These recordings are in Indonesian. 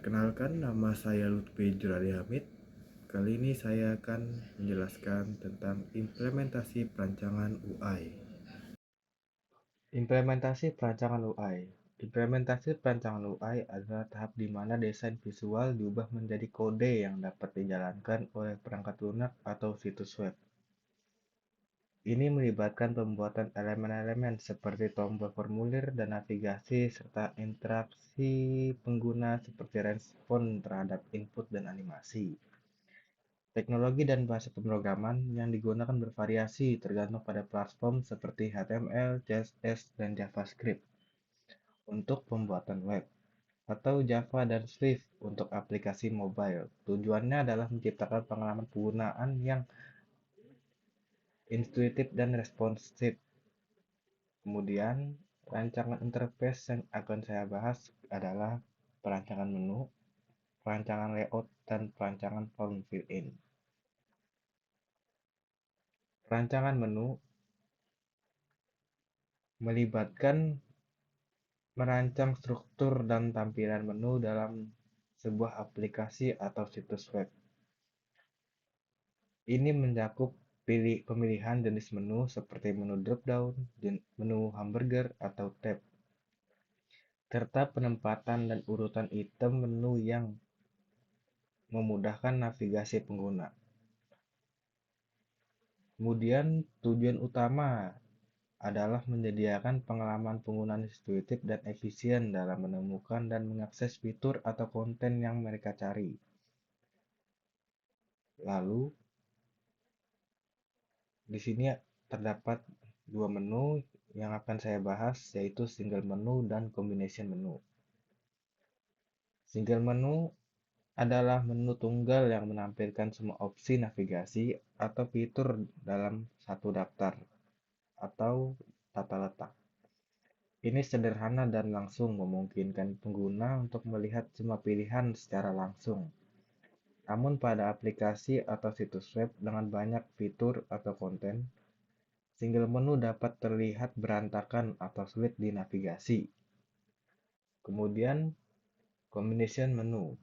Perkenalkan, nama saya Lutfi Jurali Hamid. Kali ini saya akan menjelaskan tentang implementasi perancangan UI. Implementasi perancangan UI. Implementasi perancangan UI adalah tahap di mana desain visual diubah menjadi kode yang dapat dijalankan oleh perangkat lunak atau situs web. Ini melibatkan pembuatan elemen-elemen seperti tombol formulir dan navigasi serta interaksi pengguna seperti respon terhadap input dan animasi. Teknologi dan bahasa pemrograman yang digunakan bervariasi tergantung pada platform seperti HTML, CSS, dan JavaScript untuk pembuatan web, atau Java dan Swift untuk aplikasi mobile. Tujuannya adalah menciptakan pengalaman penggunaan yang intuitif dan responsif. Kemudian, rancangan interface yang akan saya bahas adalah perancangan menu, perancangan layout, dan perancangan form fill-in. Perancangan menu melibatkan merancang struktur dan tampilan menu dalam sebuah aplikasi atau situs web. Ini mencakup pemilihan jenis menu seperti menu drop-down, menu hamburger, atau tab, serta penempatan dan urutan item menu yang memudahkan navigasi pengguna. Kemudian, tujuan utama adalah menyediakan pengalaman pengguna intuitif dan efisien dalam menemukan dan mengakses fitur atau konten yang mereka cari. Lalu, di sini terdapat dua menu yang akan saya bahas, yaitu single menu dan combination menu. Single menu adalah menu tunggal yang menampilkan semua opsi navigasi atau fitur dalam satu daftar atau tata letak. Ini sederhana dan langsung memungkinkan pengguna untuk melihat semua pilihan secara langsung. Namun pada aplikasi atau situs web dengan banyak fitur atau konten, single menu dapat terlihat berantakan atau sulit dinavigasi. Kemudian, combination menu.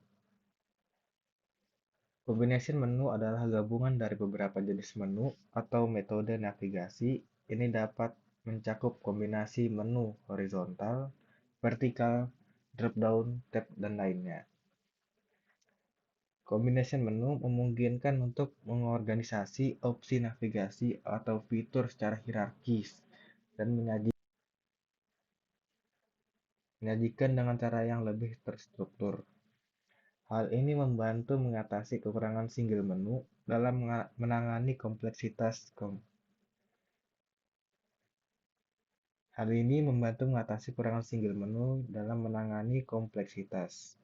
Combination menu adalah gabungan dari beberapa jenis menu atau metode navigasi. Ini dapat mencakup kombinasi menu horizontal, vertikal, drop-down, tab, dan lainnya. Combination menu memungkinkan untuk mengorganisasi opsi navigasi atau fitur secara hierarkis dan menyajikan dengan cara yang lebih terstruktur. Hal ini membantu mengatasi kekurangan single menu dalam menangani kompleksitas. Hal ini membantu mengatasi kekurangan single menu dalam menangani kompleksitas.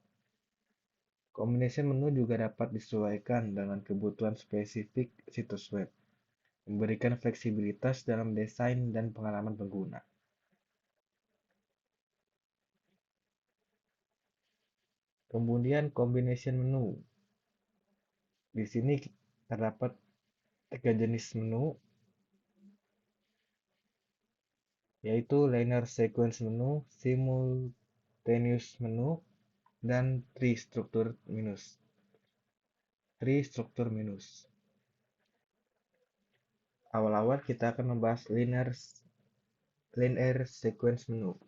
Combination menu juga dapat disesuaikan dengan kebutuhan spesifik situs web, memberikan fleksibilitas dalam desain dan pengalaman pengguna. Kemudian combination menu. Di sini terdapat tiga jenis menu, yaitu linear sequence menu, simultaneous menu, dan tree structure menus. Awal-awal kita akan membahas linear sequence menu.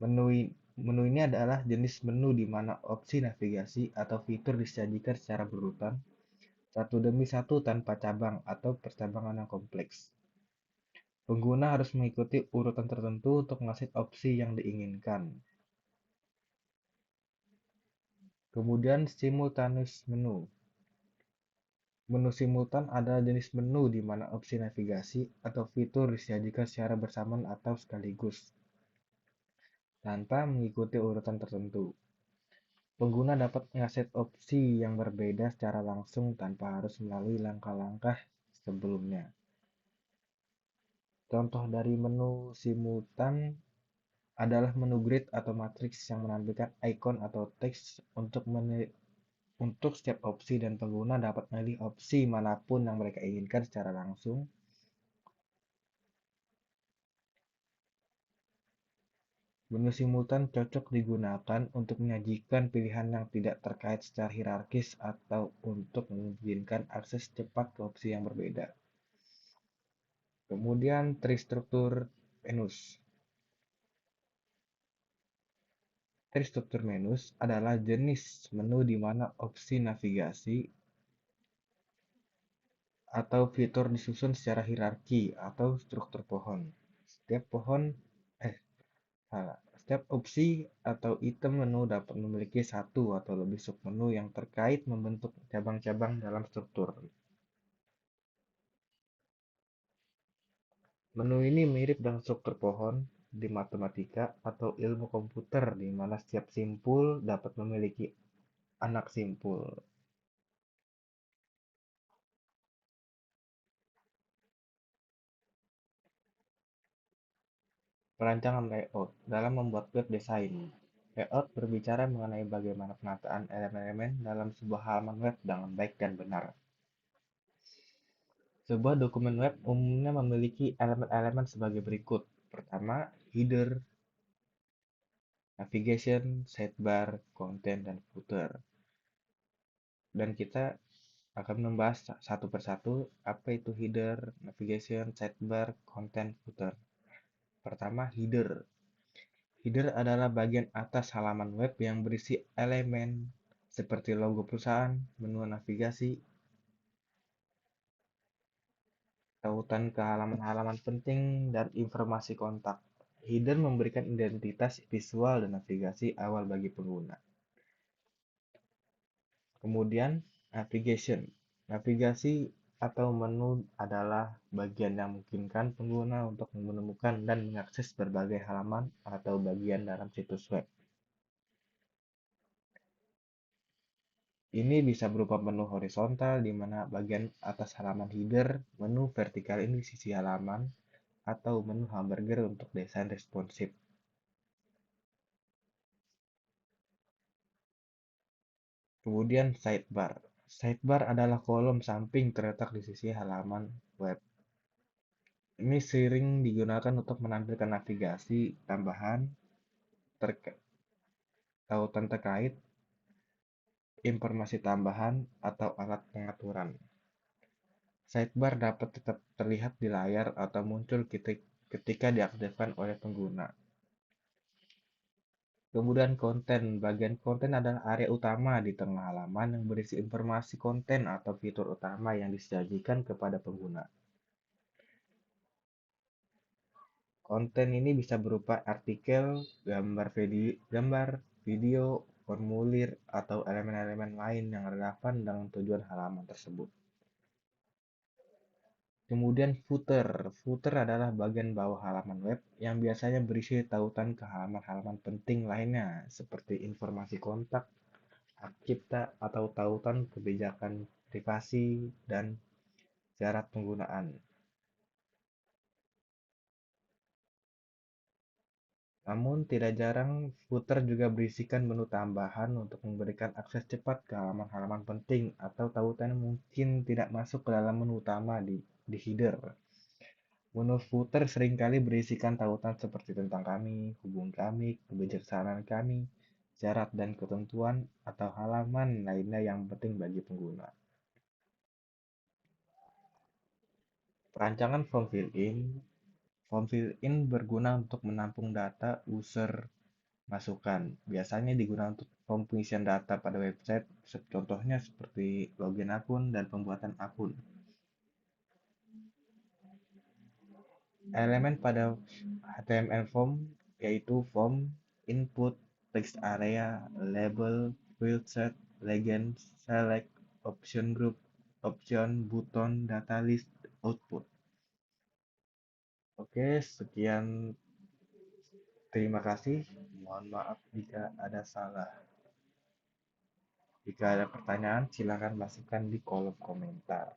Menu ini adalah jenis menu di mana opsi navigasi atau fitur disajikan secara berurutan, satu demi satu tanpa cabang atau percabangan yang kompleks. Pengguna harus mengikuti urutan tertentu untuk mengakses opsi yang diinginkan. Kemudian simultaneous menu. Menu simultan adalah jenis menu di mana opsi navigasi atau fitur disajikan secara bersamaan atau sekaligus, tanpa mengikuti urutan tertentu. Pengguna dapat mengakses opsi yang berbeda secara langsung tanpa harus melalui langkah-langkah sebelumnya. Contoh dari menu simultan adalah menu grid atau matriks yang menampilkan ikon atau teks untuk setiap opsi dan pengguna dapat memilih opsi manapun yang mereka inginkan secara langsung. Menu simultan cocok digunakan untuk menyajikan pilihan yang tidak terkait secara hierarkis atau untuk memungkinkan akses cepat ke opsi yang berbeda. Kemudian tristruktur menus. Tristruktur menus adalah jenis menu di mana opsi navigasi atau fitur disusun secara hierarki atau struktur pohon. Setiap pohon eh Setiap opsi atau item menu dapat memiliki satu atau lebih submenu yang terkait membentuk cabang-cabang dalam struktur. Menu ini mirip dengan struktur pohon di matematika atau ilmu komputer di mana setiap simpul dapat memiliki anak simpul. Perancangan layout dalam membuat web design. Layout berbicara mengenai bagaimana penataan elemen-elemen dalam sebuah halaman web dengan baik dan benar. Sebuah dokumen web umumnya memiliki elemen-elemen sebagai berikut. Pertama, header, navigation, sidebar, content, dan footer. Dan kita akan membahas satu persatu apa itu header, navigation, sidebar, content, footer. Pertama, header. Header adalah bagian atas halaman web yang berisi elemen seperti logo perusahaan, menu navigasi, tautan ke halaman-halaman penting, dan informasi kontak. Header memberikan identitas visual dan navigasi awal bagi pengguna. Kemudian, navigation. Navigasi atau menu adalah bagian yang memungkinkan pengguna untuk menemukan dan mengakses berbagai halaman atau bagian dalam situs web. Ini bisa berupa menu horizontal di mana bagian atas halaman header, menu vertikal ini sisi halaman, atau menu hamburger untuk desain responsif. Kemudian sidebar. Sidebar adalah kolom samping terletak di sisi halaman web. Ini sering digunakan untuk menampilkan navigasi tambahan, tautan terkait, informasi tambahan, atau alat pengaturan. Sidebar dapat tetap terlihat di layar atau muncul ketika diaktifkan oleh pengguna. Kemudian konten. Bagian konten adalah area utama di tengah halaman yang berisi informasi konten atau fitur utama yang disajikan kepada pengguna. Konten ini bisa berupa artikel, gambar, video, formulir, atau elemen-elemen lain yang relevan dengan tujuan halaman tersebut. Kemudian footer. Footer adalah bagian bawah halaman web yang biasanya berisi tautan ke halaman-halaman penting lainnya seperti informasi kontak, hak cipta, atau tautan kebijakan privasi dan syarat penggunaan. Namun, tidak jarang footer juga berisikan menu tambahan untuk memberikan akses cepat ke halaman-halaman penting atau tautan yang mungkin tidak masuk ke dalam menu utama di header. Menu footer seringkali berisikan tautan seperti tentang kami, hubungi kami, kebijaksanaan kami, syarat dan ketentuan, atau halaman lainnya yang penting bagi pengguna. Perancangan form fill-in. Form fill-in berguna untuk menampung data user masukan. Biasanya digunakan untuk form pengisian data pada website, contohnya seperti login akun dan pembuatan akun. Elemen pada HTML form yaitu form, input, text area, label, field set, legend, select, option group, option, button, data list, output. Oke, sekian. Terima kasih. Mohon maaf jika ada salah. Jika ada pertanyaan, silakan masukkan di kolom komentar.